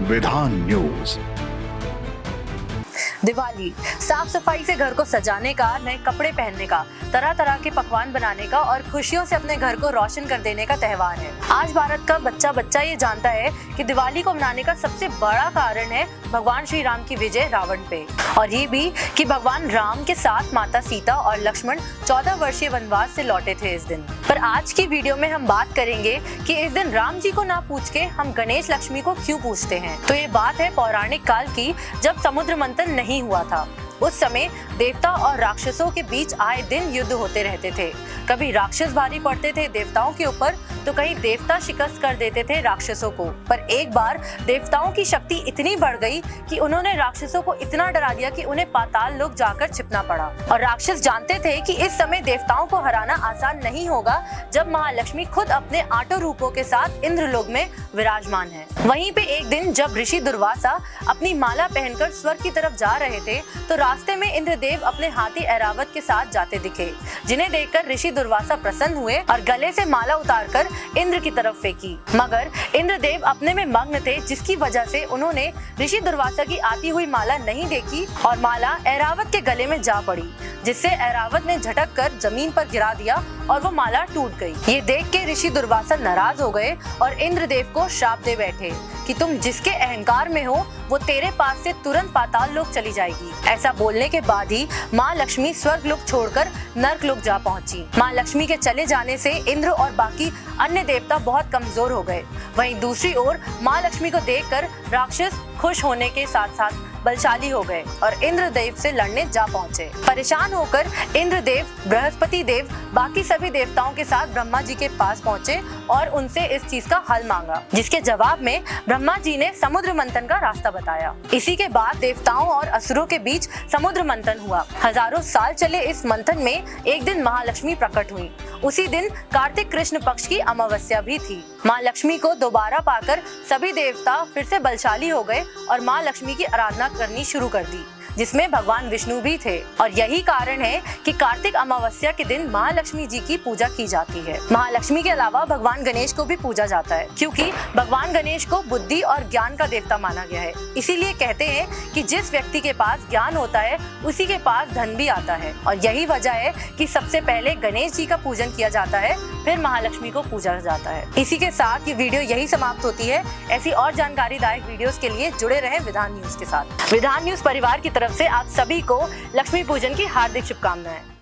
विधान न्यूज। दिवाली साफ सफाई से घर को सजाने का, नए कपड़े पहनने का, तरह तरह के पकवान बनाने का और खुशियों से अपने घर को रोशन कर देने का त्योहार है। आज भारत का बच्चा बच्चा ये जानता है कि दिवाली को मनाने का सबसे बड़ा कारण है भगवान श्री राम की विजय रावण पे, और ये भी कि भगवान राम के साथ माता सीता और लक्ष्मण 14 वर्षीय वनवास से लौटे थे इस दिन। पर आज की वीडियो में हम बात करेंगे कि इस दिन राम जी को ना पूछ के हम गणेश लक्ष्मी को क्यों पूछते हैं। तो ये बात है पौराणिक काल की, जब समुद्र मंथन नहीं हुआ था। उस समय देवता और राक्षसों के बीच आए दिन युद्ध होते रहते थे। कभी राक्षस भारी पड़ते थे देवताओं के ऊपर, तो कहीं देवता शिकस्त कर देते थे राक्षसों को। पर एक बार देवताओं की शक्ति इतनी बढ़ गई कि उन्होंने राक्षसों को इतना डरा दिया कि उन्हें पाताल लोक जाकर छिपना पड़ा। और राक्षस जानते थे कि इस समय देवताओं को हराना आसान नहीं होगा, जब महालक्ष्मी खुद अपने 8 रूपों के साथ इंद्रलोक में विराजमान है। वहीं पे एक दिन जब ऋषि दुर्वासा अपनी माला पहनकर स्वर्ग की तरफ जा रहे थे, तो रास्ते में इंद्रदेव अपने हाथी ऐरावत के साथ जाते दिखे, जिन्हें देखकर ऋषि दुर्वासा प्रसन्न हुए और गले से माला उतारकर इंद्र की तरफ फेंकी। मगर इंद्रदेव अपने में मग्न थे, जिसकी वजह से उन्होंने ऋषि दुर्वासा की आती हुई माला नहीं देखी और माला ऐरावत के गले में जा पड़ी, जिससे ऐरावत ने झटक कर जमीन पर गिरा दिया और वो माला टूट गई। ये देख के ऋषि दुर्वासा नाराज हो गए और इंद्रदेव को श्राप दे बैठे कि तुम जिसके अहंकार में हो, वो तेरे पास से तुरंत पाताल लोक चली जाएगी। ऐसा बोलने के बाद ही माँ लक्ष्मी स्वर्ग लोक छोड़कर नर्क लोक जा पहुंची। माँ लक्ष्मी के चले जाने से इंद्र और बाकी अन्य देवता बहुत कमजोर हो गए। वहीं दूसरी ओर माँ लक्ष्मी को देखकर राक्षस खुश होने के साथ साथ बलशाली हो गए और इंद्रदेव से लड़ने जा पहुंचे। परेशान होकर इंद्रदेव, बृहस्पति देव, बाकी सभी देवताओं के साथ ब्रह्मा जी के पास पहुंचे और उनसे इस चीज का हल मांगा, जिसके जवाब में ब्रह्मा जी ने समुद्र मंथन का रास्ता बताया। इसी के बाद देवताओं और असुरों के बीच समुद्र मंथन हुआ। हजारों साल चले इस मंथन में एक दिन महालक्ष्मी प्रकट हुई। उसी दिन कार्तिक कृष्ण पक्ष की अमावस्या भी थी। माँ लक्ष्मी को दोबारा पाकर सभी देवता फिर से बलशाली हो गए और माँ लक्ष्मी की आराधना करनी शुरू कर दी, जिसमें भगवान विष्णु भी थे। और यही कारण है कि कार्तिक अमावस्या के दिन महालक्ष्मी जी की पूजा की जाती है। महालक्ष्मी के अलावा भगवान गणेश को भी पूजा जाता है, क्योंकि भगवान गणेश को बुद्धि और ज्ञान का देवता माना गया है। इसीलिए कहते हैं कि जिस व्यक्ति के पास ज्ञान होता है, उसी के पास धन भी आता है। और यही वजह है कि सबसे पहले गणेश जी का पूजन किया जाता है, फिर महालक्ष्मी को पूजा जाता है। इसी के साथ ये वीडियो यही समाप्त होती है। ऐसी और जानकारीदायक वीडियोस के लिए जुड़े रहें विधान न्यूज के साथ। विधान न्यूज परिवार की तरफ से आप सभी को लक्ष्मी पूजन की हार्दिक शुभकामनाएं।